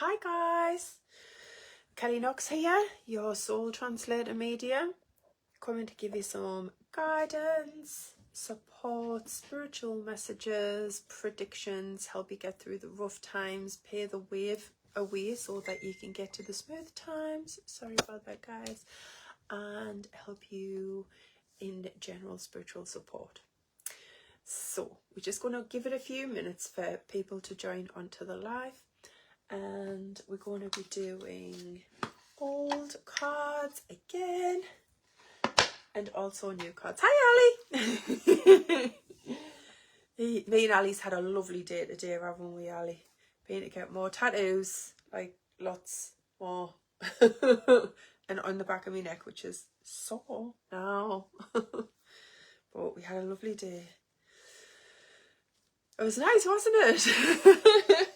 Hi guys, Kelly Knox here, your soul translator medium, coming to give you some guidance, support, spiritual messages, predictions, help you get through the rough times, pay the wave away so that you can get to the smooth times, sorry about that guys, and help you in general spiritual support. So we're just going to give it a few minutes for people to join onto the live. And we're going to be doing old cards again and also new cards. Hi Ali! Me and Ali's had a lovely day today, haven't we, Ali? Been to get more tattoos, like lots more. And on the back of my neck, which is sore now. But we had a lovely day. It was nice, wasn't it?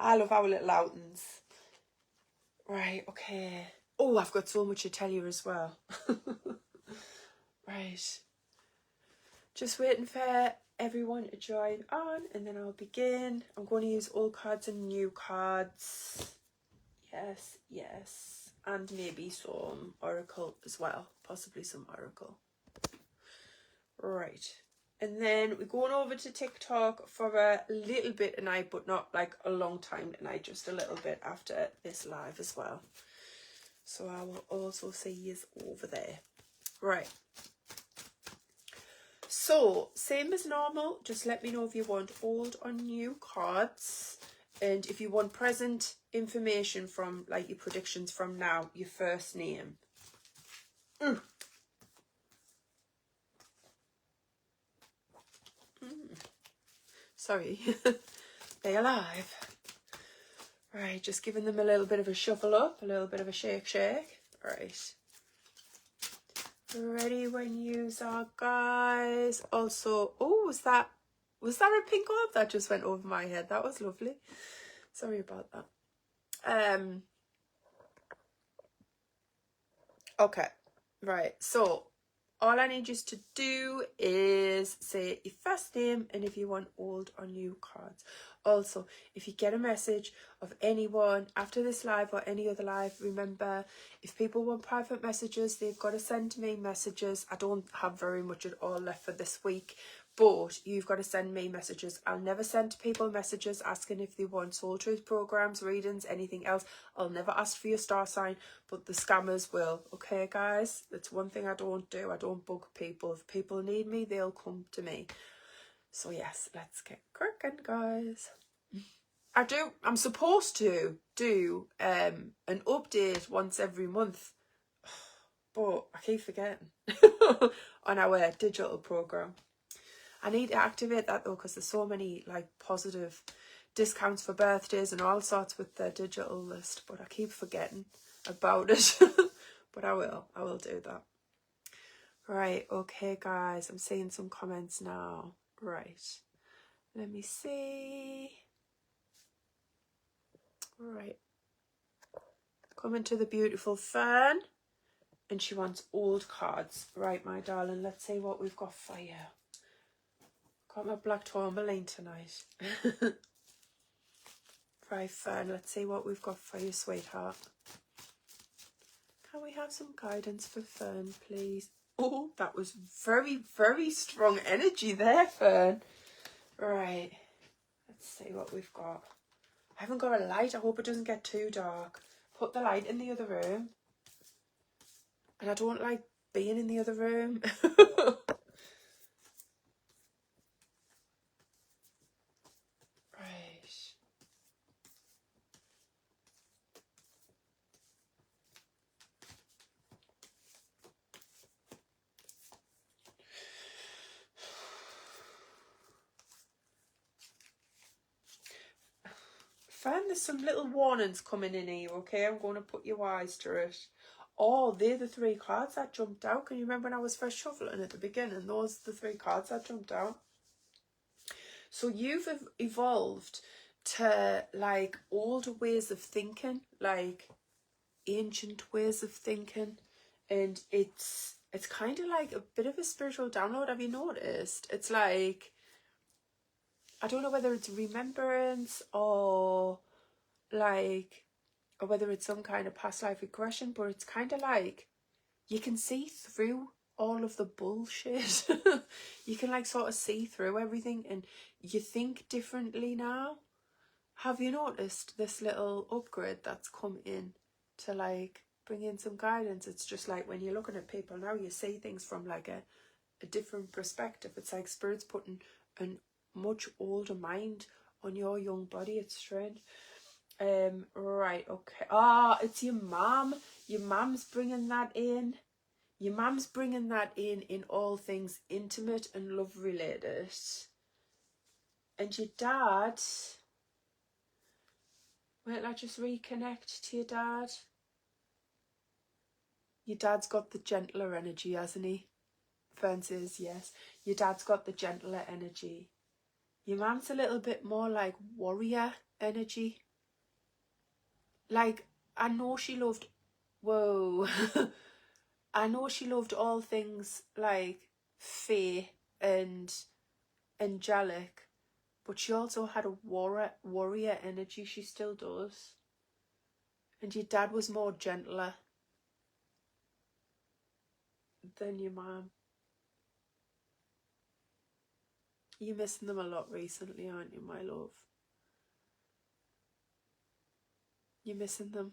I love our little outings. Right, okay. Oh, I've got so much to tell you as well. Right. Just waiting for everyone to join on and then I'll begin. I'm going to use old cards and new cards. Yes, yes. And maybe some oracle as well. Possibly some oracle. Right. And then we're going over to TikTok for a little bit tonight, but not like a long time tonight, just a little bit after this live as well. So I will also see you over there. Right. So, same as normal, just let me know if you want old or new cards. And if you want present information from, like, your predictions from now, your first name. Sorry, they alive. Right, just giving them a little bit of a shuffle up, a little bit of a shake. Right. Ready when yous are, guys. Also, oh, was that a pink orb that just went over my head? That was lovely. Sorry about that. Okay, right, so all I need you to do is say your first name and if you want old or new cards. Also, if you get a message of anyone after this live or any other live, remember, if people want private messages, they've got to send me messages. I don't have very much at all left for this week, but you've got to send me messages. I'll never send people messages asking if they want soul truth programs, readings, anything else. I'll never ask for your star sign, but the scammers will. Okay, guys? That's one thing I don't do. I don't bug people. If people need me, they'll come to me. So yes, let's get cracking, guys. I'm supposed to do an update once every month, but I keep forgetting on our digital program. I need to activate that though, because there's so many like positive discounts for birthdays and all sorts with the digital list, but I keep forgetting about it. But I will do that. Right, okay guys, I'm seeing some comments now. Right, let me see. Right, coming to the beautiful Fern, and she wants old cards. Right, my darling, let's see what we've got for you. Got my black tourmaline tonight. Right, Fern, let's see what we've got for you, sweetheart. Can we have some guidance for Fern, please? Oh, that was very, very strong energy there, Fern. Right, let's see what we've got. I haven't got a light. I hope it doesn't get too dark. Put the light in the other room. And I don't like being in the other room. Right. Fern, there's some little warnings coming in here, okay? I'm going to put your eyes to it. Oh, they're the 3 cards that jumped out. Can you remember when I was first shuffling at the beginning? Those are the 3 cards that jumped out. So you've evolved to like older ways of thinking, like ancient ways of thinking. And it's kind of like a bit of a spiritual download. Have you noticed? It's like, I don't know whether it's remembrance or like, or whether it's some kind of past life regression, but it's kind of like you can see through all of the bullshit. You can like sort of see through everything, and you think differently now. Have you noticed this little upgrade that's come in to like bring in some guidance? It's just like when you're looking at people now, you see things from like a different perspective. It's like Spirit's putting a much older mind on your young body. It's strange. Right, okay. It's your mum. Your mum's bringing that in. Your mum's bringing that in all things intimate and love related. And your dad, wait, let's just reconnect to your dad. Your dad's got the gentler energy, hasn't he? Fern says yes. Your dad's got the gentler energy. Your mum's a little bit more like warrior energy. Like, I know she loved, whoa. I know she loved all things like fae and angelic, but she also had a warrior energy. She still does. And your dad was more gentler than your mum. You're missing them a lot recently, aren't you, my love? You're missing them.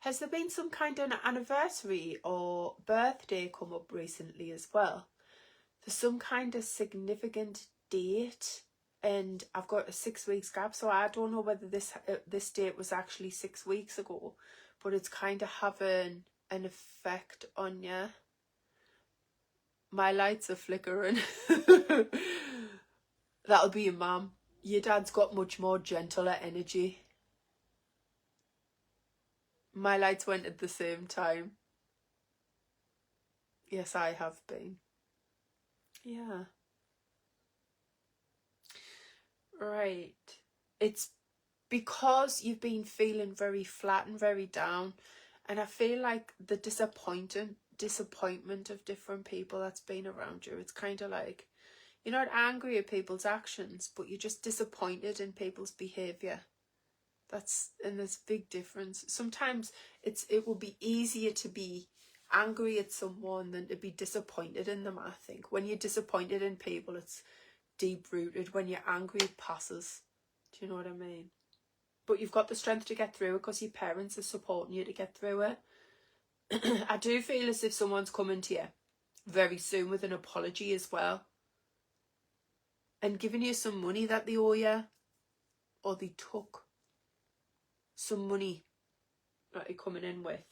Has there been some kind of anniversary or birthday come up recently as well? There's some kind of significant date, and I've got a 6 weeks gap, so I don't know whether this date was actually 6 weeks ago, but it's kind of having an effect on you. My lights are flickering. That'll be your mum. Your dad's got much more gentler energy. My lights went at the same time. Yes, I have been. Yeah. Right. It's because you've been feeling very flat and very down, and I feel like the disappointment of different people that's been around you. It's kind of like you're not angry at people's actions, but you're just disappointed in people's behaviour. And there's a big difference. Sometimes it will be easier to be angry at someone than to be disappointed in them, I think. When you're disappointed in people, it's deep rooted. When you're angry, it passes. Do you know what I mean? But you've got the strength to get through it because your parents are supporting you to get through it. I do feel as if someone's coming to you very soon with an apology as well, and giving you some money that they owe you, or they took some money that you're coming in with.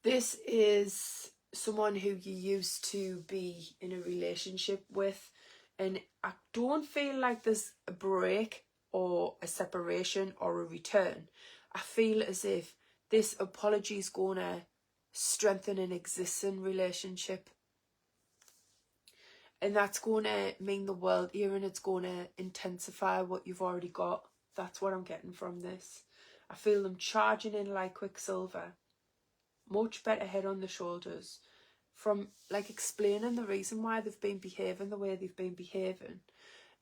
This is someone who you used to be in a relationship with, and I don't feel like there's a break or a separation or a return. I feel as if this apology is going to strengthen an existing relationship, and that's going to mean the world here, and it's going to intensify what you've already got. That's what I'm getting from this. I feel them charging in like quicksilver. Much better head on the shoulders, from like explaining the reason why they've been behaving the way they've been behaving,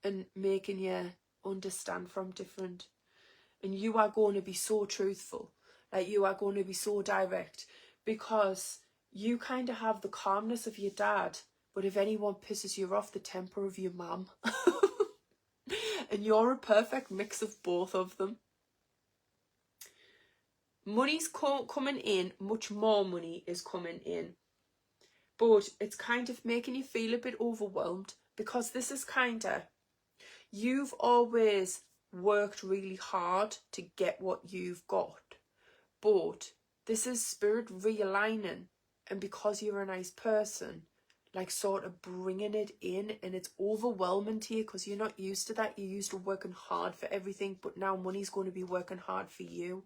and making you understand from different. And you are going to be so truthful, like you are going to be so direct, because you kind of have the calmness of your dad, but if anyone pisses you off, the temper of your mum. And you're a perfect mix of both of them. Money's coming in, much more money is coming in, but it's kind of making you feel a bit overwhelmed, because this is kind of, you've always worked really hard to get what you've got, but this is Spirit realigning, and because you're a nice person, like sort of bringing it in, and it's overwhelming to you because you're not used to that. You're used to working hard for everything, but now money's going to be working hard for you.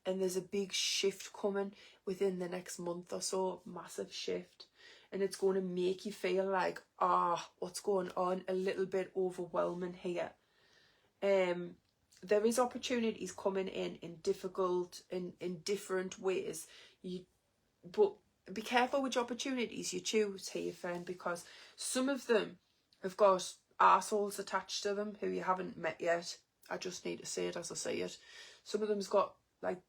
And there's a big shift coming within the next month or so, massive shift. And it's going to make you feel like, what's going on? A little bit overwhelming here. There is opportunities coming in different ways. But be careful which opportunities you choose here, friend, because some of them have got arseholes attached to them who you haven't met yet. I just need to say it as I say it. Some of them's got like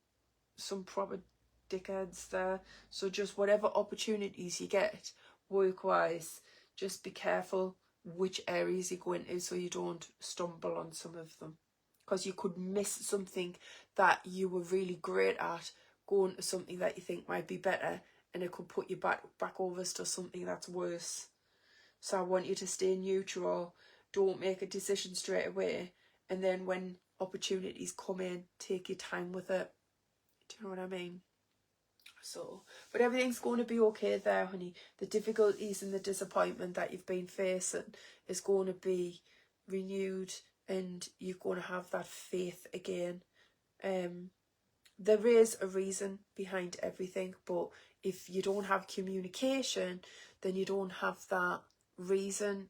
some proper dickheads there. So just whatever opportunities you get work-wise, just be careful which areas you go into so you don't stumble on some of them. Because you could miss something that you were really great at, going to something that you think might be better, and it could put you back over to something that's worse. So I want you to stay neutral. Don't make a decision straight away. And then when opportunities come in, take your time with it. Do you know what I mean? So, but everything's going to be okay there, honey. The difficulties and the disappointment that you've been facing is going to be renewed, and you're going to have that faith again. There is a reason behind everything, but if you don't have communication, then you don't have that reasoning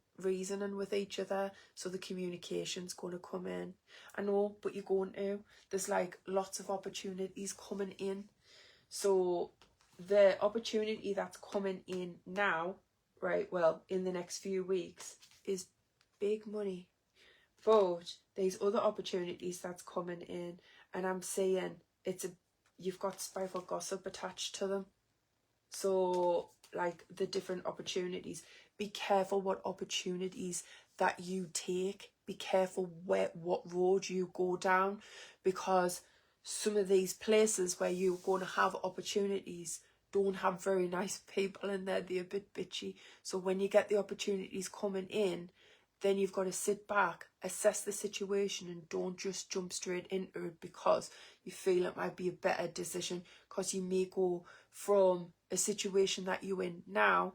with each other, so the communication's going to come in. I know, but you're going to. There's like lots of opportunities coming in. So the opportunity that's coming in now, right, well, in the next few weeks, is big money. But there's other opportunities that's coming in, and I'm saying you've got spiteful gossip attached to them. So like the different opportunities, be careful what opportunities that you take. Be careful what road you go down, because some of these places where you're going to have opportunities don't have very nice people in there. They're a bit bitchy. So when you get the opportunities coming in, then you've got to sit back, assess the situation, and don't just jump straight into it because you feel it might be a better decision, because you may go from a situation that you're in now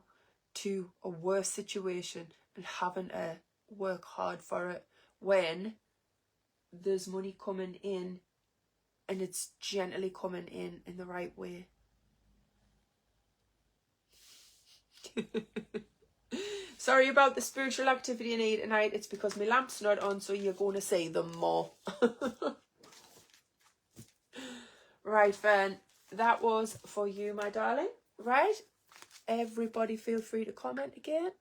to a worse situation and having to work hard for it when there's money coming in and it's gently coming in the right way. Sorry about the spiritual activity in here tonight. It's because my lamp's not on, so you're going to see them more. Right, Fern. That was for you, my darling. Right? Everybody feel free to comment again.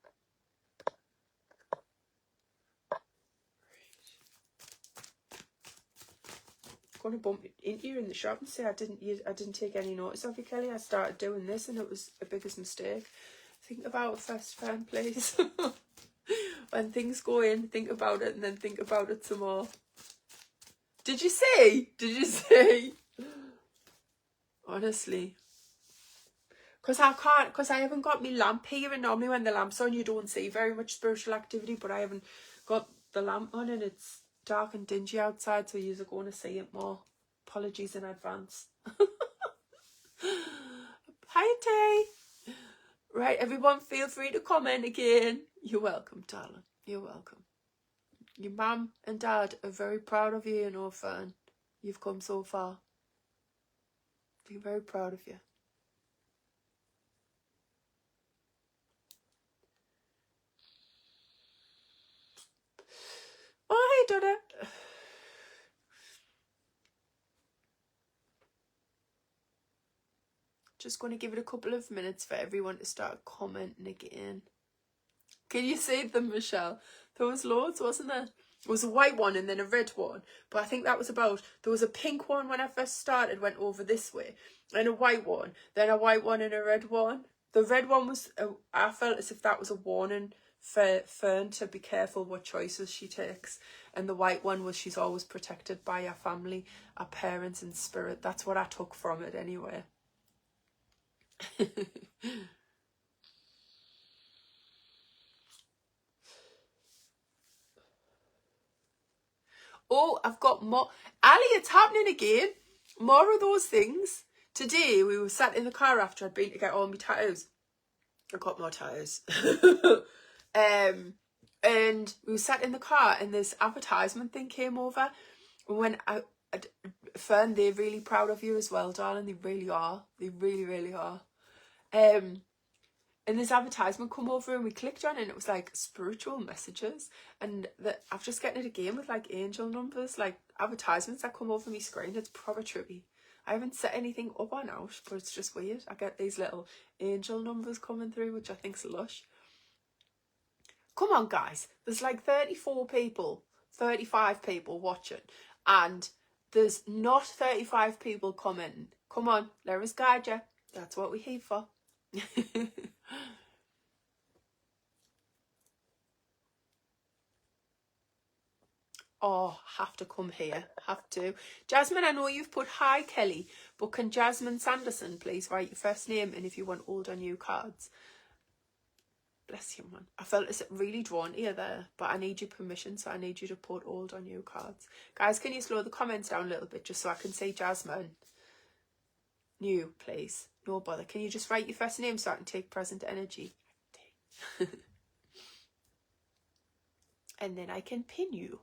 Going to bump into you in the shop and say I didn't take any notice of you, Kelly. I started doing this and it was the biggest mistake. Think about it first, Fern, please. When things go in, think about it and then think about it some more. Did you see? Did you see? Honestly. Because I haven't got my lamp here, and normally when the lamp's on you don't see very much spiritual activity, but I haven't got the lamp on and it's dark and dingy outside, so you're going to see it more. Apologies in advance. Hi, Tay. Right, everyone feel free to comment again. You're welcome, darling. You're welcome. Your mum and dad are very proud of you, you know, Fern. You've come so far. They're very proud of you. Oh, hey, Donna. Just going to give it a couple of minutes for everyone to start commenting again. Can you see them, Michelle? There was loads, wasn't there? There was a white one and then a red one. But I think that was about... There was a pink one when I first started, went over this way. And a white one. Then a white one and a red one. The red one was... I felt as if that was a warning for Fern to be careful what choices she takes. And the white one was she's always protected by her family, her parents and spirit. That's what I took from it anyway. Oh, I've got more. Ali, it's happening again. More of those things. Today, we were sat in the car after I'd been to get all my tattoos. I got more tattoos. And we were sat in the car and this advertisement thing came over. And when Fern, they're really proud of you as well, darling. They really are. They really, really are. And this advertisement come over and we clicked on it and it was like spiritual messages, and I've just getting it again with like angel numbers, like advertisements that come over my screen. It's proper trippy. I haven't set anything up on out, but it's just weird. I get these little angel numbers coming through, which I think's lush. Come on, guys. There's like 34 people 35 people watching, and there's not 35 people commenting. Come on, let us guide you. That's what we're here for. Oh, have to come here. Have to. Jasmine, I know you've put hi, Kelly, but can Jasmine Sanderson please write your first name and if you want old or new cards? Bless you, man. I felt it's really drawn to you there, but I need your permission, so I need you to put old or new cards. Guys, can you slow the comments down a little bit just so I can say Jasmine? New, please. No bother. Can you just write your first name so I can take present energy? And then I can pin you.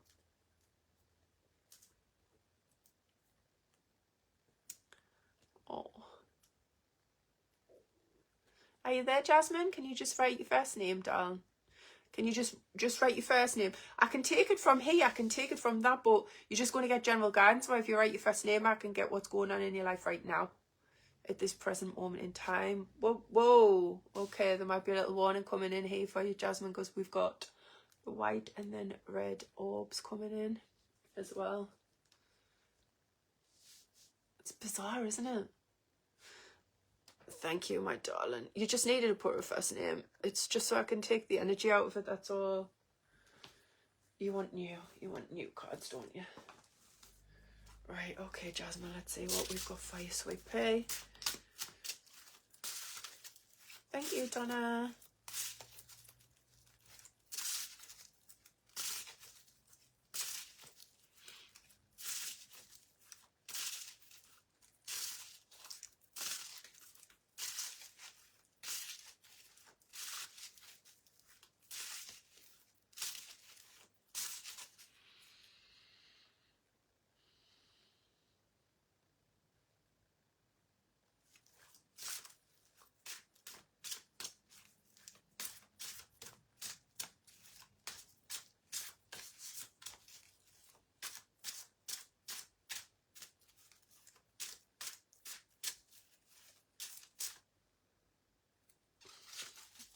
Oh. Are you there, Jasmine? Can you just write your first name down? Can you just write your first name? I can take it from here. I can take it from that, but you're just going to get general guidance. So if you write your first name, I can get what's going on in your life right now at this present moment in time. Whoa, whoa. Okay, there might be a little warning coming in here for you, Jasmine, because we've got the white and then red orbs coming in as well. It's bizarre, isn't it? Thank you, my darling. You just needed to put her first name. It's just so I can take the energy out of it, that's all. You want new cards, don't you? Right, okay, Jasmine, let's see what we've got for you, sweet pea. Thank you, Donna.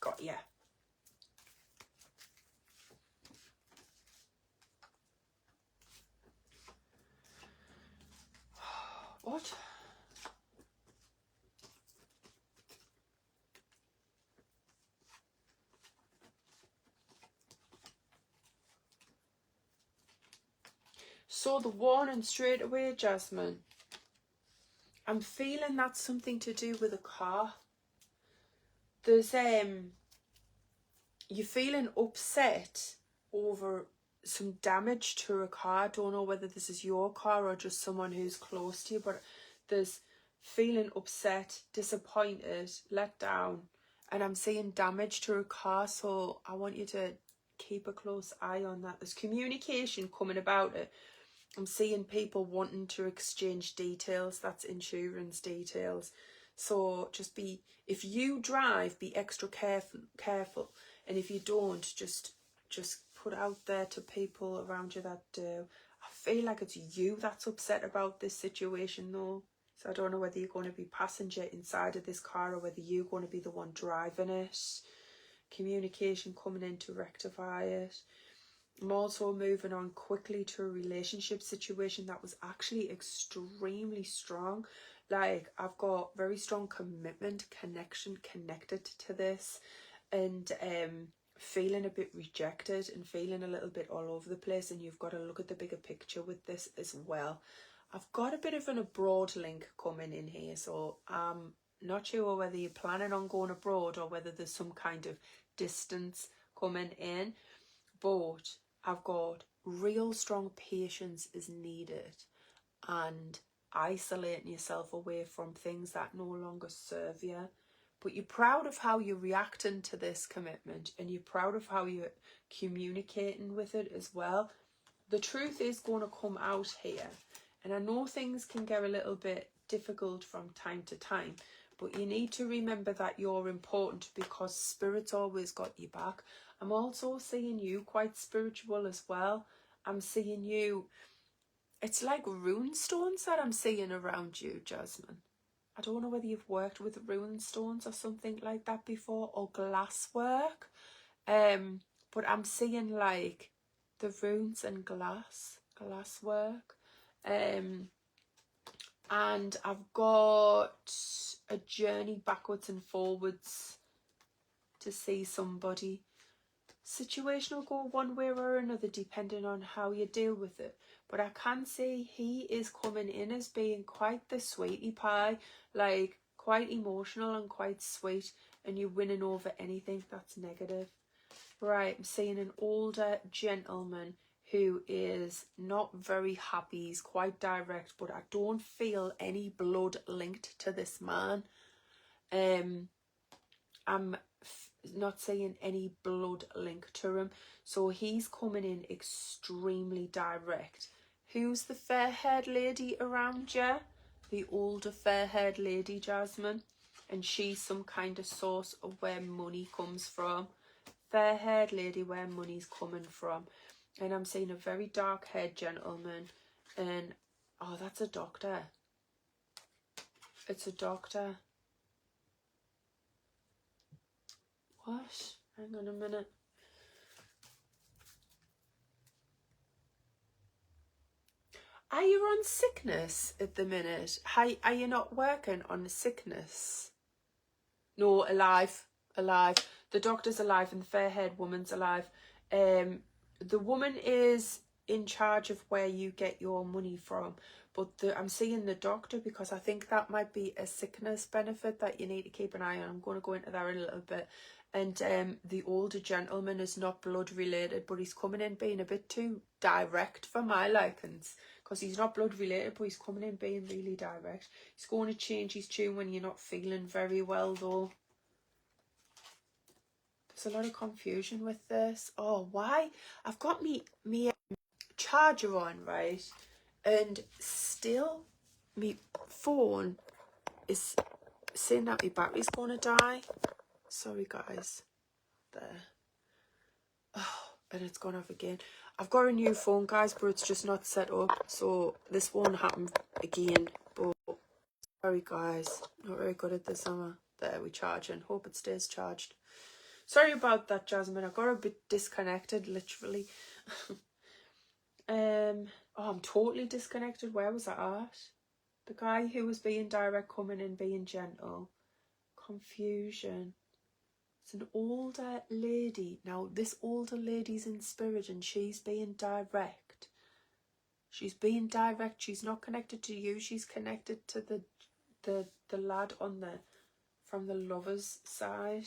Got ya. What? So the warning straight away, Jasmine. I'm feeling that's something to do with a car. There's you're feeling upset over some damage to a car. I don't know whether this is your car or just someone who's close to you, but there's feeling upset, disappointed, let down, and I'm seeing damage to a car, so I want you to keep a close eye on that. There's communication coming about it. I'm seeing people wanting to exchange details. That's insurance details. So just be, if you drive, be extra careful. And if you don't, just put out there to people around you that do. I feel like it's you that's upset about this situation though. So I don't know whether you're going to be passenger inside of this car or whether you're going to be the one driving it. Communication coming in to rectify it. I'm also moving on quickly to a relationship situation that was actually extremely strong. Like, I've got very strong commitment, connection connected to this, and feeling a bit rejected and feeling a little bit all over the place, and you've got to look at the bigger picture with this as well. I've got a bit of an abroad link coming in here, so I'm not sure whether you're planning on going abroad or whether there's some kind of distance coming in, but I've got real strong patience is needed and isolating yourself away from things that no longer serve you. But you're proud of how you're reacting to this commitment and you're proud of how you're communicating with it as well. The truth is going to come out here. And I know things can get a little bit difficult from time to time, but you need to remember that you're important because Spirit's always got your back. I'm also seeing you quite spiritual as well. I'm seeing you, it's like rune stones that I'm seeing around you, Jasmine. I don't know whether you've worked with rune stones or something like that before, or glass work. But I'm seeing like the runes and glass work. And I've got a journey backwards and forwards to see somebody. Situation will go one way or another depending on how you deal with it. But I can see he is coming in as being quite the sweetie pie, like quite emotional and quite sweet, and you're winning over anything that's negative. Right, I'm seeing an older gentleman who is not very happy. He's quite direct, but I don't feel any blood linked to this man. I'm not seeing any blood link to him. So he's coming in extremely direct. Who's the fair-haired lady around you? The older fair-haired lady, Jasmine. And she's some kind of source of where money comes from. Fair-haired lady, where money's coming from. And I'm seeing a very dark-haired gentleman. And, oh, that's a doctor. It's a doctor. What? Hang on a minute. Are you on sickness at the minute? Are you not working on sickness? No, alive. The doctor's alive and the fair-haired woman's alive. The woman is in charge of where you get your money from. But I'm seeing the doctor because I think that might be a sickness benefit that you need to keep an eye on. I'm going to go into that in a little bit. And the older gentleman is not blood related, but he's coming in being a bit too direct for my likings. Because he's not blood related, but he's coming in being really direct. He's going to change his tune when you're not feeling very well, though. There's a lot of confusion with this. Oh, why? I've got me charger on, right? And still, my phone is saying that my battery's going to die. Sorry, guys. There. Oh, and it's gone off again. I've got a new phone, guys, but it's just not set up. So this won't happen again. But sorry, guys. Not very good at this, am I? There, we're charging. Hope it stays charged. Sorry about that, Jasmine. I got a bit disconnected, literally. Oh, I'm totally disconnected. Where was I at? The guy who was being direct coming in, being gentle. Confusion. It's an older lady. Now, this older lady's in spirit and she's being direct. She's being direct. She's not connected to you. She's connected to the lad on the from the lover's side.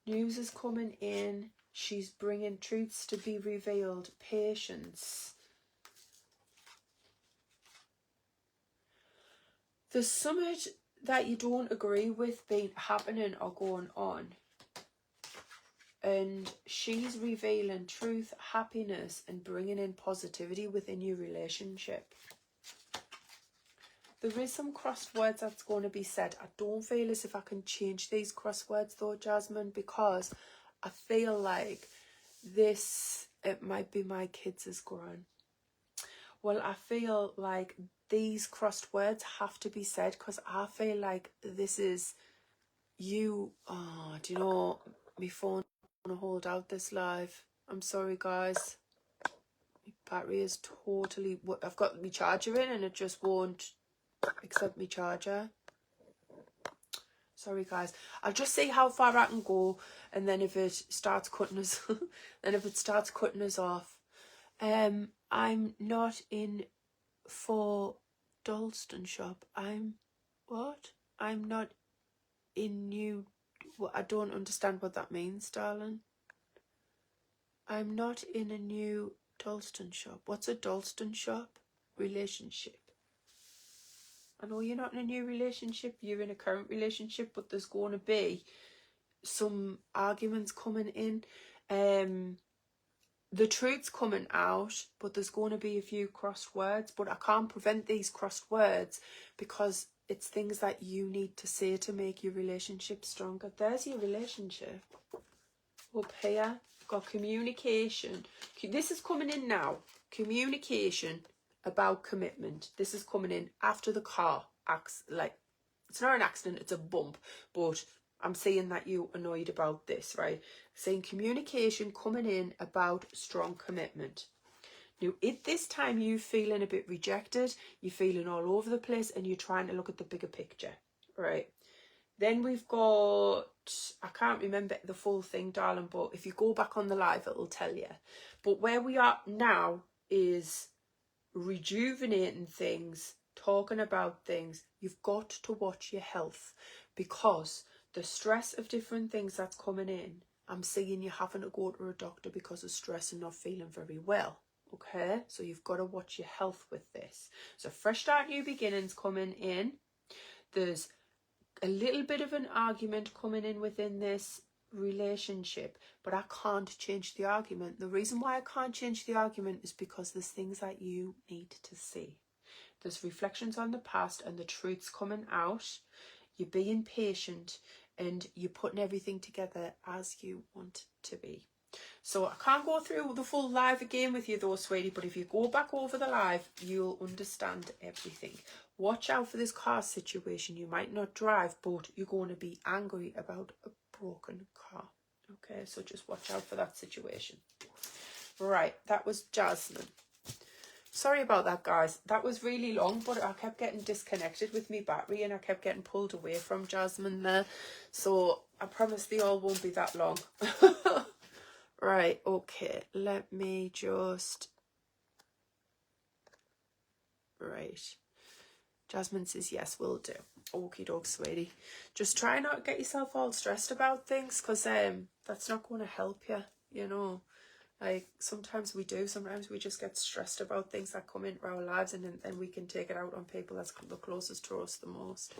News is coming in. She's bringing truths to be revealed. Patience. There's something that you don't agree with being happening or going on. And she's revealing truth, happiness, and bringing in positivity within your relationship. There is some crosswords that's going to be said. I don't feel as if I can change these crosswords though, Jasmine, because I feel like this, it might be my kids as grown. Well, I feel like these crossed words have to be said because I feel like this is you. Oh, do you know, my phone going to hold out this live. I'm sorry, guys. My battery is totally... I've got my charger in and it just won't accept my charger. Sorry, guys. I'll just see how far I can go, and then if it starts cutting us, off. I'm not in for Dalston shop. I'm not in new... I don't understand what that means, darling. I'm not in a new Dalston shop. What's a Dalston shop? Relationship. I know you're not in a new relationship. You're in a current relationship, but there's going to be some arguments coming in. The truth's coming out, but there's going to be a few crossed words. But I can't prevent these crossed words because it's things that you need to say to make your relationship stronger. There's your relationship. Up here, got communication. This is coming in now. Communication about commitment. This is coming in after the car. Like, it's not an accident, it's a bump. But I'm seeing that you annoyed about this, right? Saying communication coming in about strong commitment. Now, at this time, you're feeling a bit rejected, you're feeling all over the place, and you're trying to look at the bigger picture, right? Then we've got, I can't remember the full thing, darling, but if you go back on the live, it'll tell you. But where we are now is rejuvenating things, talking about things. You've got to watch your health, because the stress of different things that's coming in, I'm seeing you having to go to a doctor because of stress and not feeling very well. Okay, so you've got to watch your health with this. So fresh start, new beginnings coming in. There's a little bit of an argument coming in within this relationship, but I can't change the argument. The reason why I can't change the argument is because there's things that you need to see. There's reflections on the past and the truth's coming out. You're being patient and you're putting everything together as you want to be. So I can't go through the full live again with you though, sweetie, but if you go back over the live, you'll understand everything. Watch out for this car situation. You might not drive, but you're going to be angry about a broken car. Okay, so just watch out for that situation. Right, that was Jasmine. Sorry about that, guys. That was really long, but I kept getting disconnected with me battery and I kept getting pulled away from Jasmine there. So I promise they all won't be that long. Right, okay, let me just... Right. Jasmine says, yes, will do. Okie doke, sweetie. Just try not to get yourself all stressed about things, because that's not going to help you, you know. Like, sometimes we do. Sometimes we just get stressed about things that come into our lives, and then we can take it out on people that's the closest to us the most.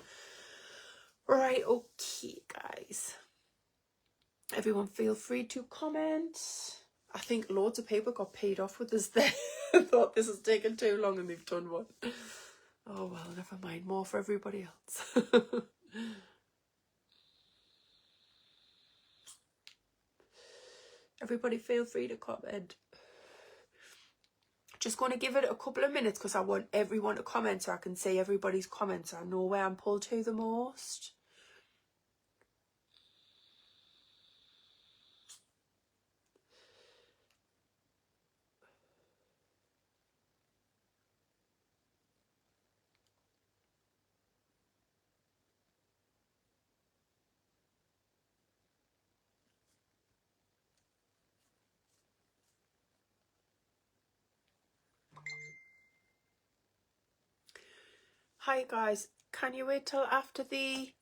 Right, okay, guys. Everyone feel free to comment. I think loads of people got paid off with this there. I thought this has taken too long and they've done one. Oh well, never mind. More for everybody else. Everybody feel free to comment. Just going to give it a couple of minutes because I want everyone to comment so I can see everybody's comments. I know where I'm pulled to the most. Hi guys, can you wait till after the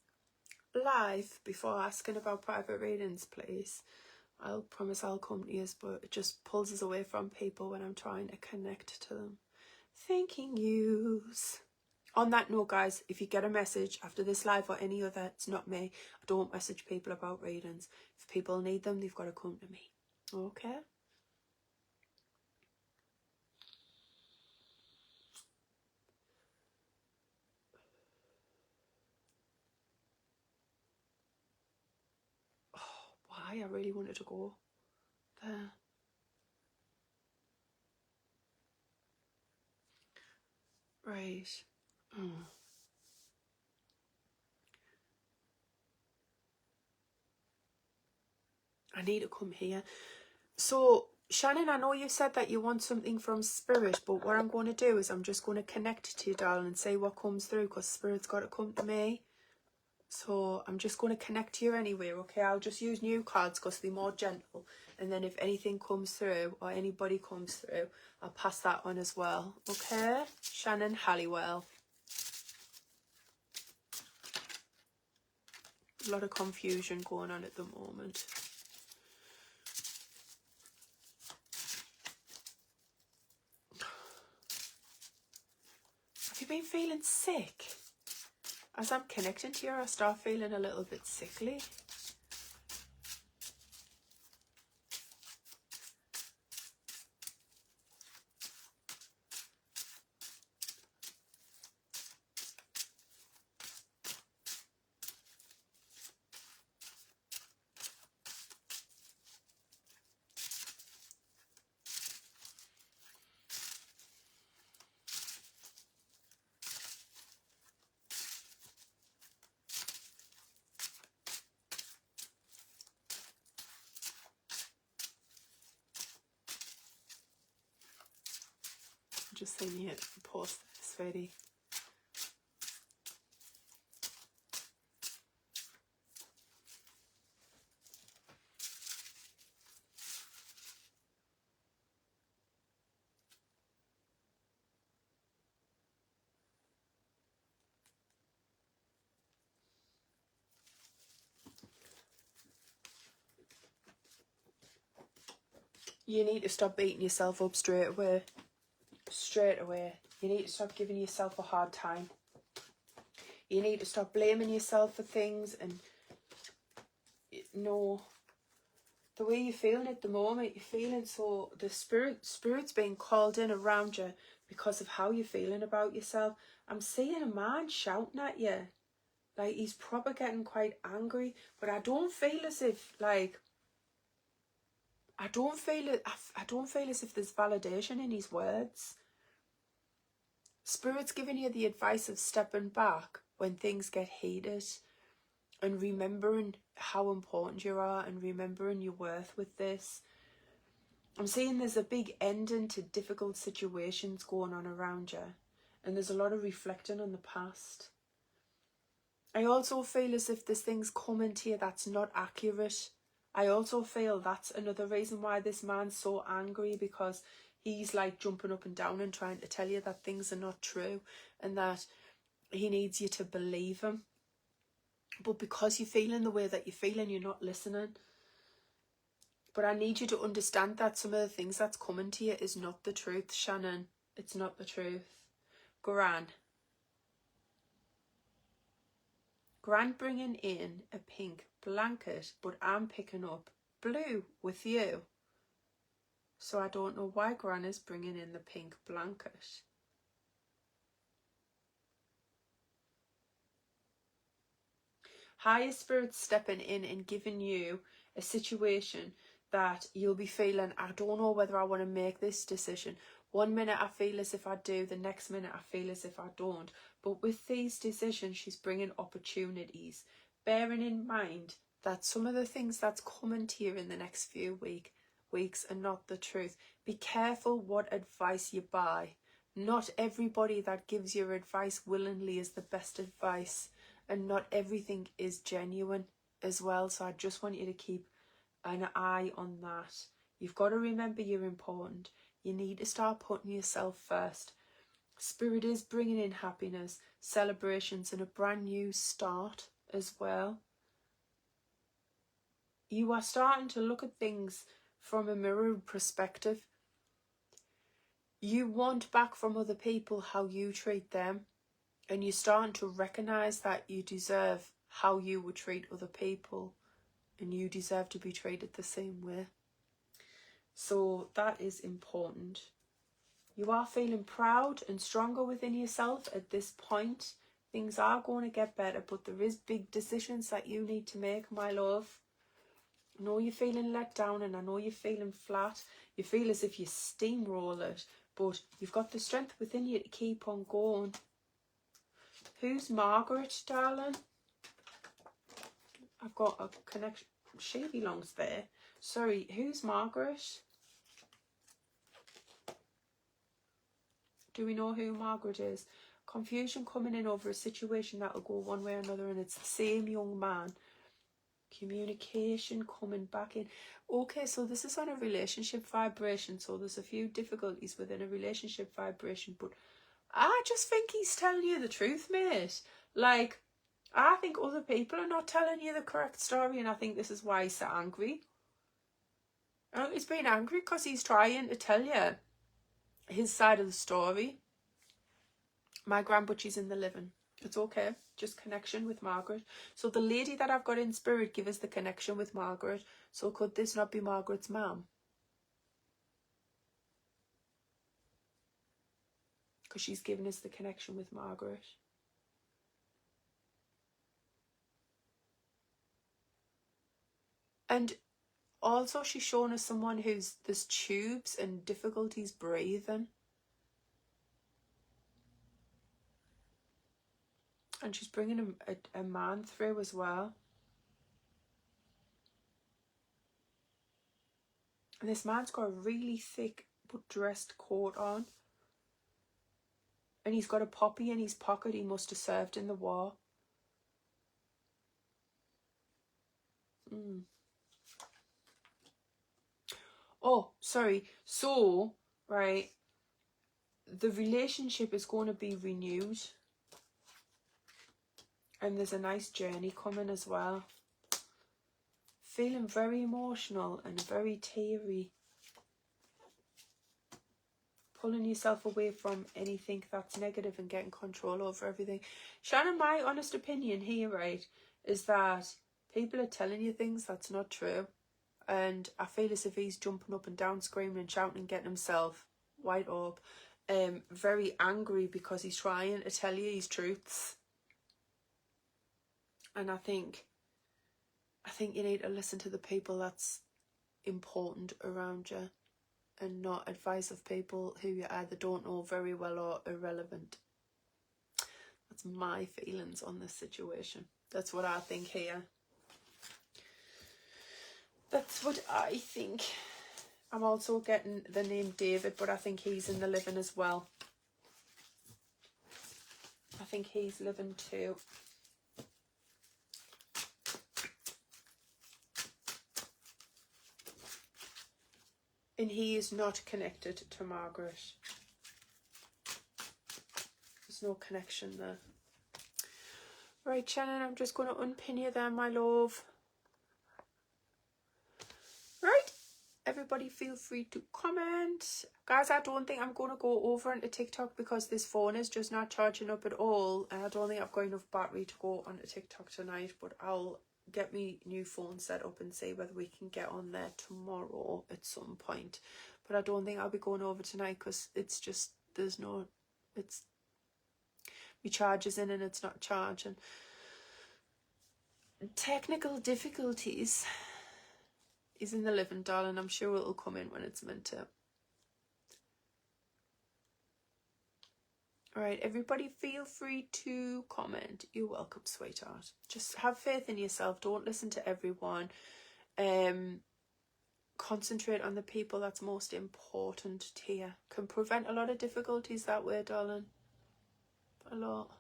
live before asking about private readings, please? I'll promise I'll come to you, but it just pulls us away from people when I'm trying to connect to them. Thanking yous. On that note, guys, if you get a message after this live or any other, it's not me. I don't message people about readings. If people need them, they've got to come to me. Okay? Why? I really wanted to go there. Right. I need to come here. So, Shannon, I know you said that you want something from Spirit, but what I'm going to do is I'm just going to connect to you, darling, and see what comes through, because Spirit's got to come to me. So I'm just going to connect to you anyway, okay? I'll just use new cards because they're more gentle. And then if anything comes through or anybody comes through, I'll pass that on as well, okay? Shannon Halliwell. A lot of confusion going on at the moment. Have you been feeling sick? As I'm connecting to you, I start feeling a little bit sickly. just seen you post this video. You need to stop beating yourself up straight away. Straight away. You need to stop giving yourself a hard time. You need to stop blaming yourself for things, and no, the way you're feeling at the moment, you're feeling so, the spirit's being called in around you because of how you're feeling about yourself. I'm seeing a man shouting at you. Like, he's probably getting quite angry, but I don't feel as if, like, I don't feel as if there's validation in his words. Spirit's giving you the advice of stepping back when things get heated and remembering how important you are and remembering your worth with this. I'm seeing there's a big ending to difficult situations going on around you, and there's a lot of reflecting on the past. I also feel as if there's things coming to you that's not accurate. I also feel that's another reason why this man's so angry, because he's like jumping up and down and trying to tell you that things are not true and that he needs you to believe him. But because you're feeling the way that you're feeling, you're not listening. But I need you to understand that some of the things that's coming to you is not the truth, Shannon. It's not the truth. Gran bringing in a pink blanket, but I'm picking up blue with you. So I don't know why Gran is bringing in the pink blanket. Higher spirits stepping in and giving you a situation that you'll be feeling, I don't know whether I want to make this decision. One minute I feel as if I do, the next minute I feel as if I don't. But with these decisions, she's bringing opportunities, bearing in mind that some of the things that's coming to you in the next few weeks are not the truth. Be careful what advice you buy. Not everybody that gives you advice willingly is the best advice, and not everything is genuine as well. So I just want you to keep an eye on that. You've got to remember you're important. You need to start putting yourself first. Spirit is bringing in happiness, celebrations, and a brand new start as well. You are starting to look at things from a mirror perspective. You want back from other people how you treat them, and you're starting to recognise that you deserve how you would treat other people, and you deserve to be treated the same way. So that is important. You are feeling proud and stronger within yourself at this point. Things are going to get better, but there is big decisions that you need to make, my love. I know you're feeling let down, and I know you're feeling flat. You feel as if you steamroll it, but you've got the strength within you to keep on going. Who's Margaret, darling? I've got a connection. She belongs there. Sorry, who's Margaret? Do we know who Margaret is? Confusion coming in over a situation that will go one way or another, and it's the same young man. Communication coming back in. Okay, so this is on a relationship vibration, so there's a few difficulties within a relationship vibration, but I just think he's telling you the truth, mate. Like, I think other people are not telling you the correct story, and I think this is why he's so angry. He's being angry because he's trying to tell you his side of the story. My grandbutcher's in the living. It's okay. Just connection with Margaret. So the lady that I've got in spirit give us the connection with Margaret. So could this not be Margaret's mum? Because she's given us the connection with Margaret. And also she's shown us someone who's, there's tubes and difficulties breathing. And she's bringing a man through as well. And this man's got a really thick but dressed coat on. And he's got a poppy in his pocket. He must have served in the war. Oh, sorry. So, right, the relationship is going to be renewed. And there's a nice journey coming as well. Feeling very emotional and very teary. Pulling yourself away from anything that's negative and getting control over everything. Shannon, my honest opinion here, right, is that people are telling you things that's not true. And I feel as if he's jumping up and down, screaming and shouting and getting himself white up. Very angry because he's trying to tell you his truths. And I think you need to listen to the people that's important around you and not advice of people who you either don't know very well or irrelevant. That's my feelings on this situation. That's what I think here. That's what I think. I'm also getting the name David, but I think he's in the living as well. I think he's living too. And he is not connected to Margaret. There's no connection there. Right, Shannon, I'm just going to unpin you there, my love. Right, everybody feel free to comment. Guys, I don't think I'm going to go over into TikTok because this phone is just not charging up at all. And I don't think I've got enough battery to go onto TikTok tonight. But I'll get me new phone set up and see whether we can get on there tomorrow at some point. But I don't think I'll be going over tonight because it's just, there's no, it's, my charge is in and it's not charging. Technical difficulties is in the living, darling. I'm sure it'll come in when it's meant to. Alright, everybody feel free to comment. You're welcome, sweetheart. Just have faith in yourself. Don't listen to everyone. Concentrate on the people that's most important to you. Can prevent a lot of difficulties that way, darling. A lot.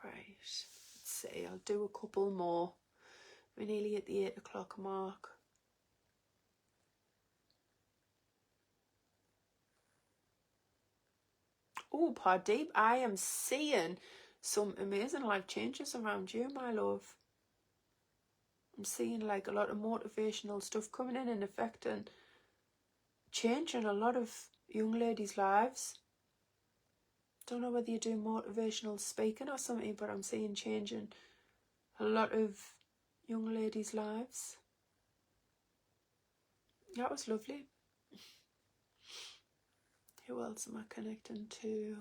Right. Let's see. I'll do a couple more. We're nearly at the 8 o'clock mark. Oh, Pardeep, I am seeing some amazing life changes around you, my love. I'm seeing like a lot of motivational stuff coming in and affecting, changing a lot of young ladies' lives. Don't know whether you do motivational speaking or something, but I'm seeing changing a lot of young ladies' lives. That was lovely. Who else am I connecting to?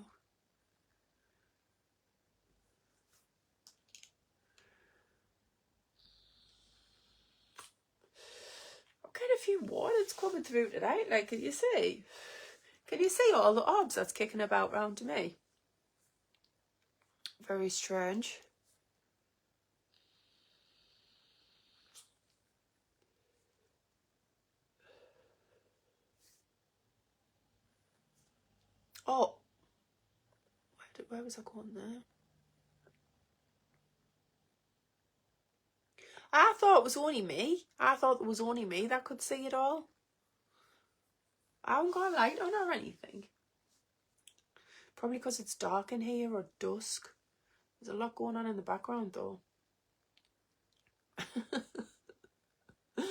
I've got a few words coming through today. Like, can you see? Can you see all the orbs that's kicking about round to me? Very strange. Oh, where was I going there? I thought it was only me. I thought it was only me that could see it all. I haven't got a light on or anything. Probably because it's dark in here or dusk. There's a lot going on in the background though. I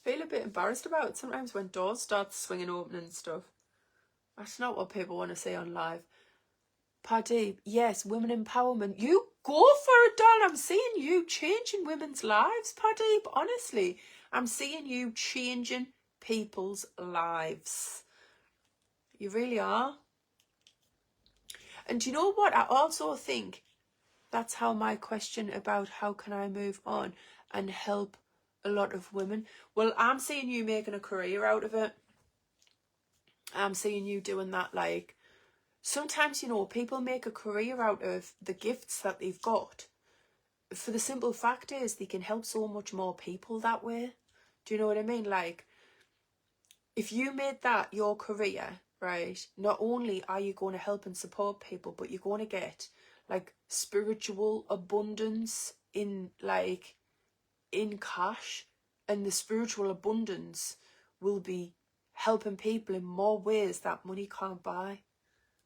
feel a bit embarrassed about it sometimes when doors start swinging open and stuff. That's not what people want to see on live. Pardeep, yes, women empowerment. You go for it, darling. I'm seeing you changing women's lives, Pardeep. Honestly, I'm seeing you changing people's lives. You really are. And do you know what? I also think that's how my question about how can I move on and help a lot of women. Well, I'm seeing you making a career out of it. I'm seeing you doing that. Like, sometimes, you know, people make a career out of the gifts that they've got. For the simple fact is they can help so much more people that way. Do you know what I mean? Like, if you made that your career, right, not only are you going to help and support people, but you're going to get like spiritual abundance in cash, and the spiritual abundance will be helping people in more ways that money can't buy.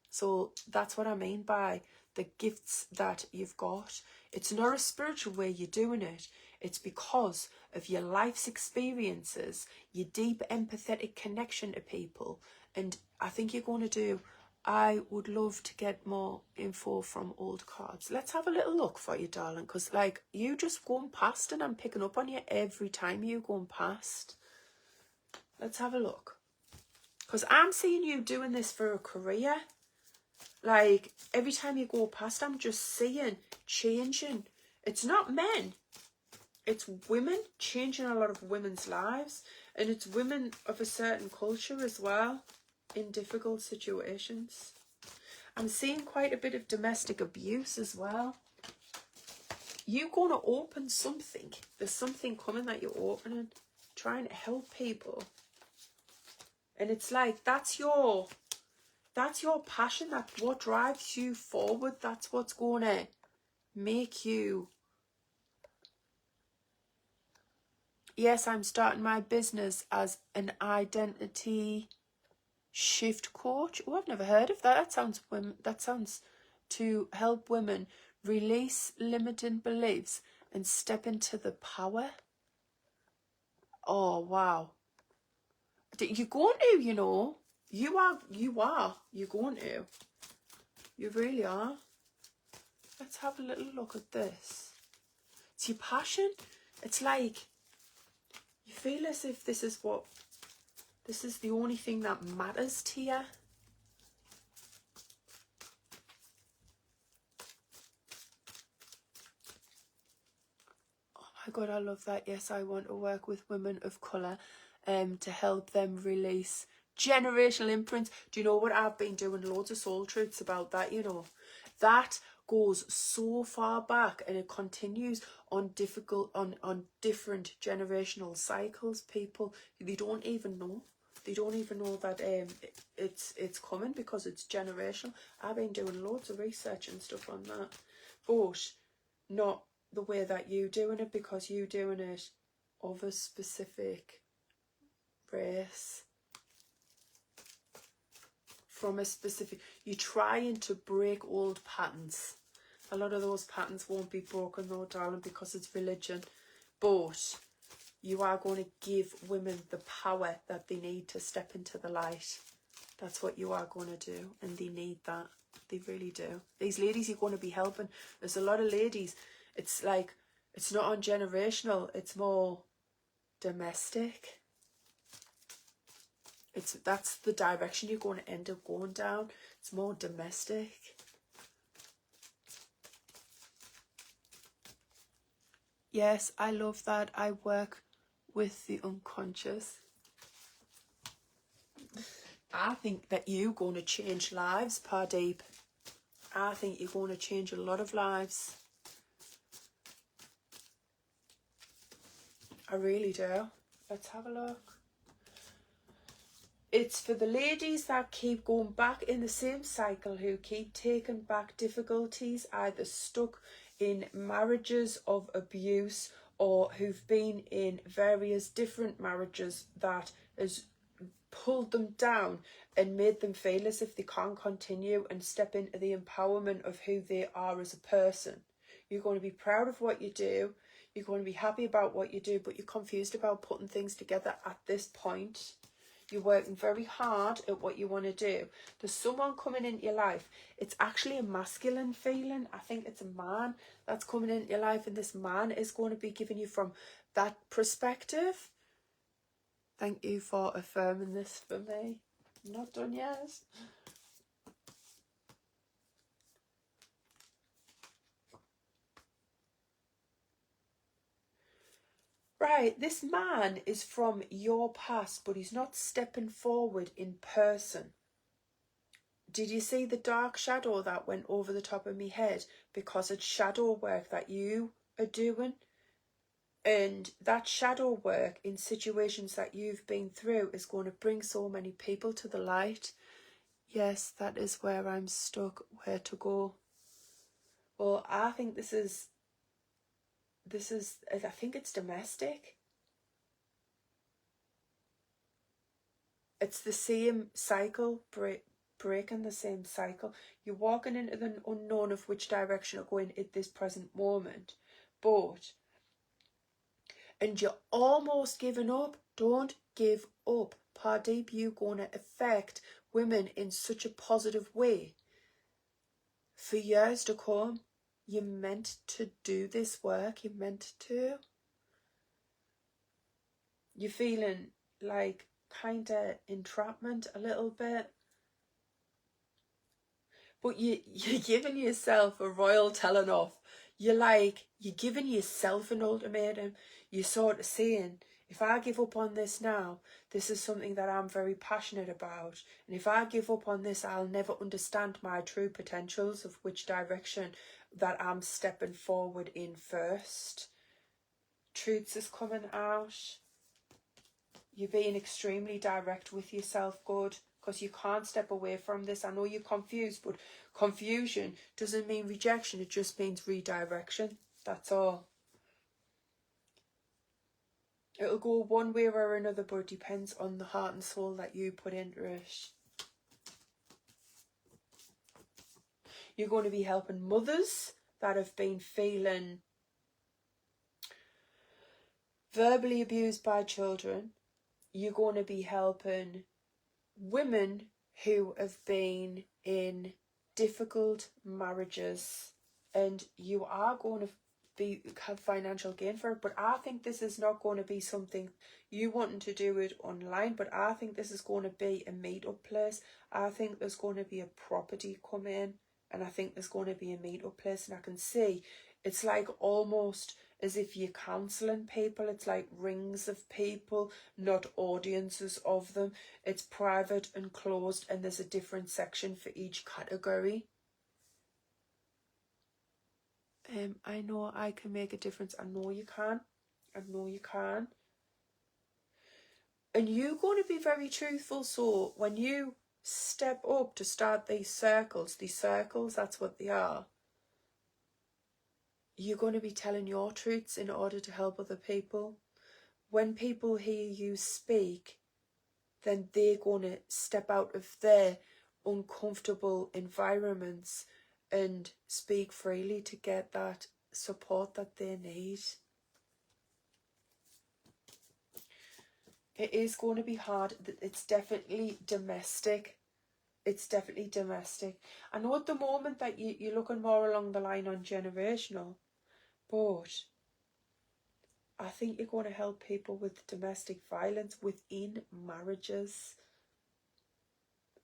So that's what I mean by the gifts that you've got. It's not a spiritual way you're doing it. It's because of your life's experiences, your deep empathetic connection to people. And I think you're going to do. I would love to get more info from old cards. Let's have a little look for you, darling. Because like you just going past and I'm picking up on you every time you going past. Let's have a look. Because I'm seeing you doing this for a career. Like, every time you go past, I'm just seeing changing. It's not men. It's women, changing a lot of women's lives. And it's women of a certain culture as well, in difficult situations. I'm seeing quite a bit of domestic abuse as well. You're going to open something. There's something coming that you're opening. Trying to help people. And it's like, that's your passion. That's what drives you forward. That's what's going to make you. Yes, I'm starting my business as an identity shift coach. Oh, I've never heard of that. That sounds to help women release limiting beliefs and step into the power. Oh, wow. You're going to, you know. You are. You're going to. You really are. Let's have a little look at this. It's your passion. It's like you feel as if this is the only thing that matters to you. Oh my God, I love that. Yes, I want to work with women of colour to help them release generational imprints. Do you know what? I've been doing loads of soul truths about that, you know. That goes so far back and it continues on different generational cycles. People, they don't even know. They don't even know that it's coming because it's generational. I've been doing loads of research and stuff on that. But not the way that you doing it, because you doing it of a specific race. From a specific, you're trying to break old patterns. A lot of those patterns won't be broken though, darling, because it's religion. But you are going to give women the power that they need to step into the light. That's what you are going to do, and they need that. They really do. These ladies you're going to be helping, there's a lot of ladies, it's like, it's not on generational, it's more domestic. That's the direction you're going to end up going down. It's more domestic. Yes, I love that. I work with the unconscious. I think that you're going to change lives, Pardeep. I think you're going to change a lot of lives. I really do. Let's have a look. It's for the ladies that keep going back in the same cycle, who keep taking back difficulties, either stuck in marriages of abuse or who've been in various different marriages that has pulled them down and made them feel as if they can't continue and step into the empowerment of who they are as a person. You're going to be proud of what you do. You're going to be happy about what you do, but you're confused about putting things together at this point. You're working very hard at what you want to do. There's someone coming into your life. It's actually a masculine feeling. I think it's a man that's coming into your life, and this man is going to be giving you from that perspective. Thank you for affirming this for me. I'm not done yet. Right, this man is from your past, but he's not stepping forward in person. Did you see the dark shadow that went over the top of my head? Because it's shadow work that you are doing. And that shadow work in situations that you've been through is going to bring so many people to the light. Yes, that is where I'm stuck, where to go. Well, I think this is, I think it's domestic. It's the same cycle, breaking the same cycle. You're walking into the unknown of which direction you're going at this present moment. And you're almost giving up. Don't give up. Pardeep, you're going to affect women in such a positive way for years to come. You're meant to do this work. You're meant to. You're feeling like kind of entrapment a little bit. But you're giving yourself a royal telling off. You're giving yourself an ultimatum. You're sort of saying, if I give up on this now, this is something that I'm very passionate about. And if I give up on this, I'll never understand my true potentials of which direction that I'm stepping forward in first. Truths is coming out. You're being extremely direct with yourself, good, because you can't step away from this. I know you're confused, but confusion doesn't mean rejection. It just means redirection. That's all. It'll go one way or another, but it depends on the heart and soul that you put into it. You're going to be helping mothers that have been feeling verbally abused by children. You're going to be helping women who have been in difficult marriages, and you are going to have financial gain for it. But I think this is not going to be something you wanting to do it online, but I think this is going to be a meet-up place. I think there's going to be a property come in, and I think there's going to be a meet-up place, and I can see it's like almost as if you're counselling people. It's like rings of people, not audiences of them. It's private and closed, and there's a different section for each category. I know I can make a difference. I know you can. I know you can. And you're going to be very truthful. So when you step up to start these circles, that's what they are. You're going to be telling your truths in order to help other people. When people hear you speak, then they're going to step out of their uncomfortable environments and speak freely to get that support that they need. It is going to be hard. It's definitely domestic. It's definitely domestic. I know at the moment that you're looking more along the line on generational, but I think you're going to help people with domestic violence within marriages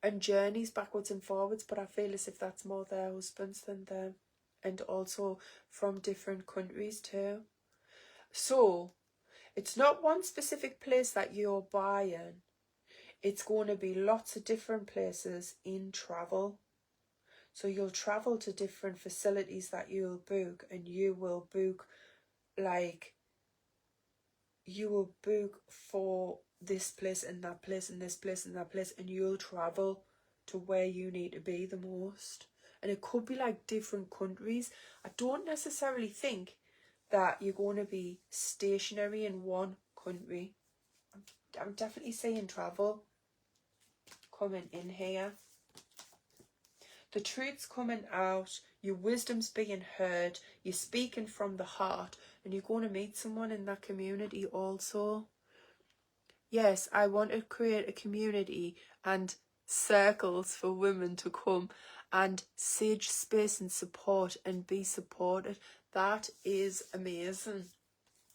and journeys backwards and forwards, but I feel as if that's more their husbands than them, and also from different countries too. So it's not one specific place that you're buying. It's going to be lots of different places in travel. So you'll travel to different facilities that you'll book, and you will book for this place and that place and this place and that place, and you'll travel to where you need to be the most. And it could be like different countries. I don't necessarily think that you're going to be stationary in one country. I'm definitely saying travel coming in here. The truth's coming out, your wisdom's being heard, you're speaking from the heart, and you're going to meet someone in that community also. Yes, I want to create a community and circles for women to come and sage space and support and be supported. That is amazing.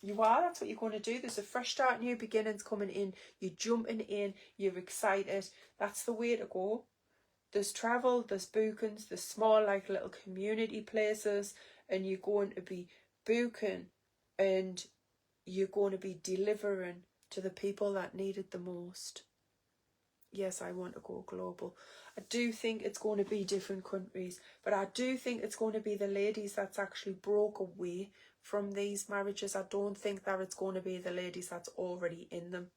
You are, that's what you're going to do. There's a fresh start, new beginnings coming in. You're jumping in, you're excited. That's the way to go. There's travel, there's bookings, there's small like little community places, and you're going to be booking and you're going to be delivering to the people that need it the most. Yes, I want to go global. I do think it's going to be different countries, but I do think it's going to be the ladies that's actually broke away from these marriages. I don't think that it's going to be the ladies that's already in them.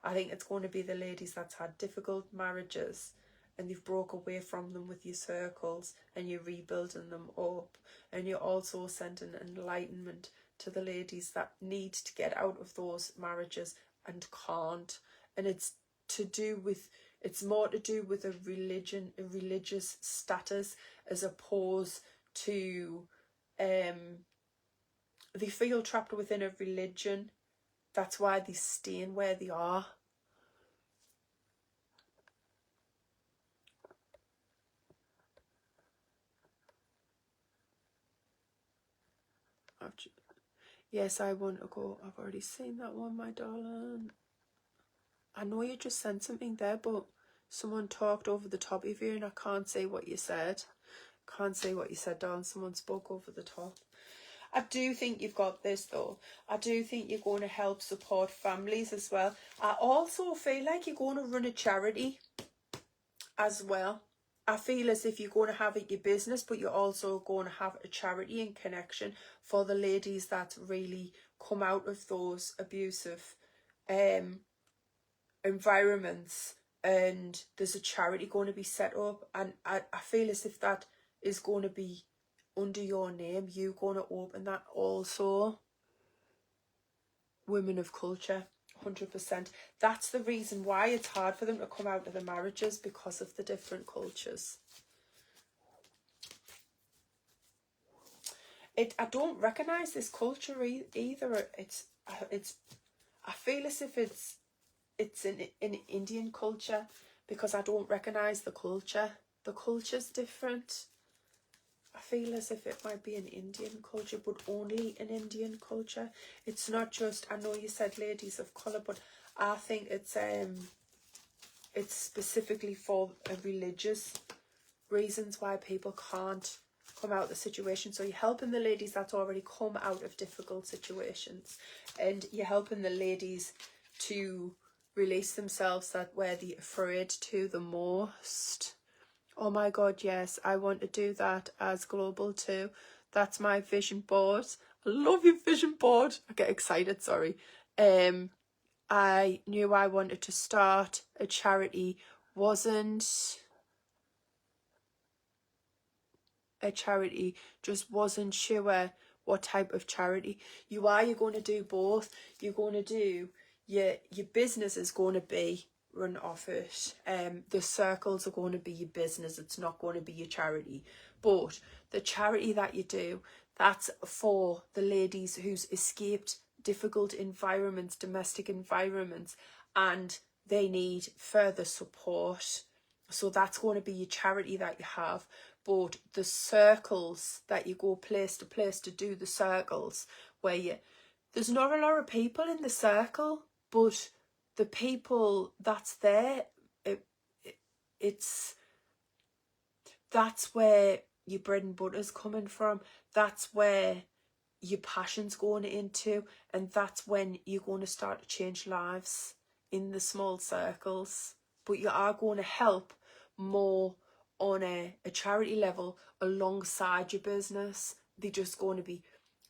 I think it's going to be the ladies that's had difficult marriages and you've broke away from them with your circles and you're rebuilding them up. And you're also sending enlightenment to the ladies that need to get out of those marriages and can't. And it's more to do with a religious status, as opposed to they feel trapped within a religion. That's why they're staying where they are. Yes, I want to go. I've already seen that one, my darling. I know you just sent something there, but someone talked over the top of you and I can't say what you said. Can't say what you said, darling. Someone spoke over the top. I do think you've got this, though. I do think you're going to help support families as well. I also feel like you're going to run a charity as well. I feel as if you're going to have it your business, but you're also going to have a charity in connection for the ladies that really come out of those abusive environments, and there's a charity going to be set up, and I feel as if that is going to be under your name. You're going to open that also. Women of culture, 100%. That's the reason why it's hard for them to come out of the marriages, because of the different cultures. I don't recognise this culture either. I feel as if it's an Indian culture, because I don't recognise the culture. The culture's different. I feel as if it might be an Indian culture, but only an Indian culture. It's not just, I know you said ladies of colour, but I think it's specifically for religious reasons why people can't come out of the situation. So you're helping the ladies that's already come out of difficult situations, and you're helping the ladies to release themselves that where they're afraid to the most. Oh my God, yes, I want to do that as global too. That's my vision board. I love your vision board. I get excited, sorry. I knew I wanted to start a charity. Wasn't a charity, just wasn't sure what type of charity. You're going to do both. You're going to do, your business is going to be run off it. The circles are going to be your business. It's not going to be your charity. But the charity that you do, that's for the ladies who's escaped difficult environments, domestic environments, and they need further support. So that's going to be your charity that you have. But the circles that you go place to do the circles, where there's not a lot of people in the circle, but the people that's there, that's where your bread and butter's coming from. That's where your passion's going into, and that's when you're going to start to change lives in the small circles. But you are going to help more on a charity level alongside your business. They're just going to be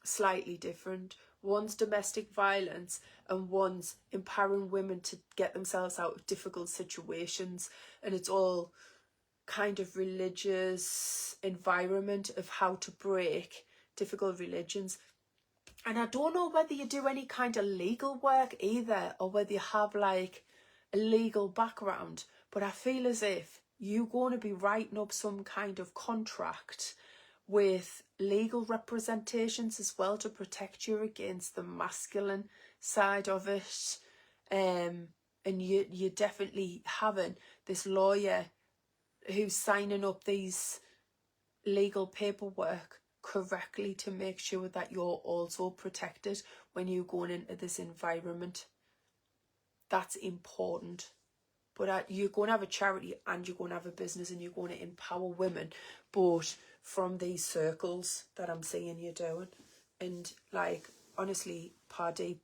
slightly different. One's domestic violence and one's empowering women to get themselves out of difficult situations, and it's all kind of religious environment of how to break difficult religions. And I don't know whether you do any kind of legal work either, or whether you have like a legal background, but I feel as if you're going to be writing up some kind of contract with legal representations as well, to protect you against the masculine side of it. And you're definitely having this lawyer who's signing up these legal paperwork correctly to make sure that you're also protected when you're going into this environment. That's important. But you're going to have a charity and you're going to have a business, and you're going to empower women, but from these circles that I'm seeing you doing. And like, honestly, Pardeep,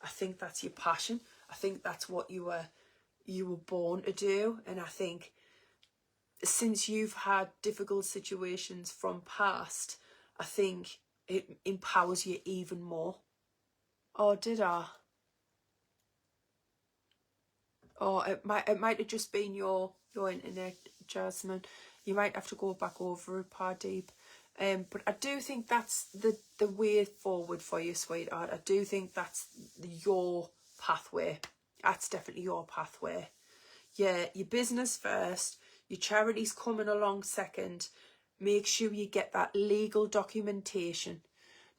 I think that's your passion. I think that's what you were born to do. And I think since you've had difficult situations from past, I think it empowers you even more. Oh, did I? Oh, it might have just been your internet, Jasmine. You might have to go back over it, Pardeep. But I do think that's the way forward for you, sweetheart. I do think that's your pathway. That's definitely your pathway. Yeah, your business first, your charity's coming along second. Make sure you get that legal documentation.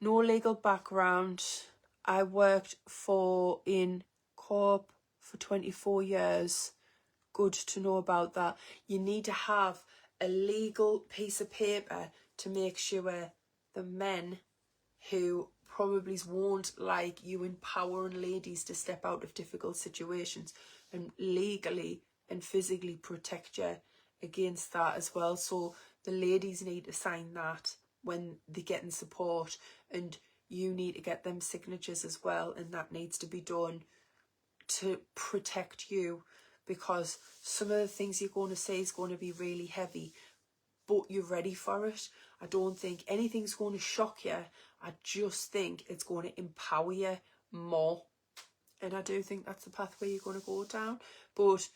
No legal background. I worked in corp for 24 years. Good to know about that. You need to have a legal piece of paper to make sure the men who probably won't like you empowering ladies to step out of difficult situations and legally and physically protect you against that as well. So the ladies need to sign that when they're getting support, and you need to get them signatures as well, and that needs to be done to protect you, because some of the things you're going to say is going to be really heavy, but you're ready for it. I don't think anything's going to shock you. I just think it's going to empower you more. And I do think that's the pathway you're going to go down. But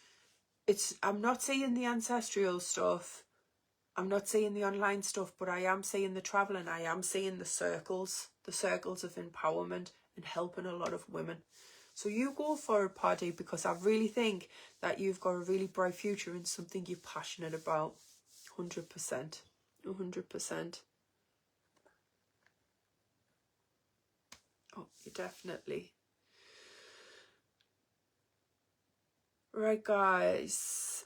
I'm not seeing the ancestral stuff. I'm not seeing the online stuff, but I am seeing the travelling. I am seeing the circles of empowerment and helping a lot of women. So you go for it, Paddy, because I really think that you've got a really bright future in something you're passionate about. 100%. 100%. Oh, you definitely. Right, guys.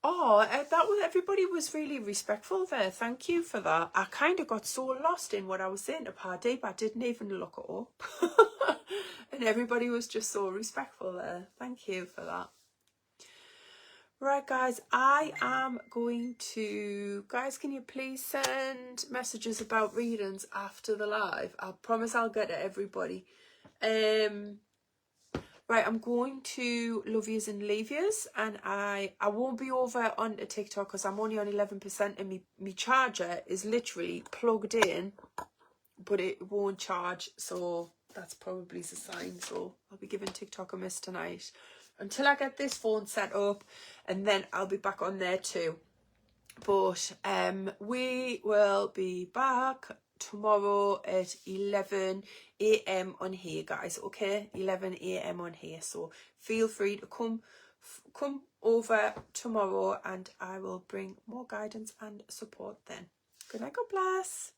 Oh, everybody was really respectful there. Thank you for that. I kind of got so lost in what I was saying to Paddy, but I didn't even look it up. And everybody was just so respectful there. Thank you for that. Right, guys, I am going to... Guys, can you please send messages about readings after the live? I promise I'll get to everybody. Right, I'm going to love yous and leave yous, and I won't be over onto TikTok because I'm only on 11% and my charger is literally plugged in, but it won't charge, so that's probably a sign. So I'll be giving TikTok a miss tonight until I get this phone set up, and then I'll be back on there too. But we will be back tomorrow at 11 a.m. on here, guys. Okay, 11 a.m. on here. So feel free to come over tomorrow, and I will bring more guidance and support then. Good night, God bless.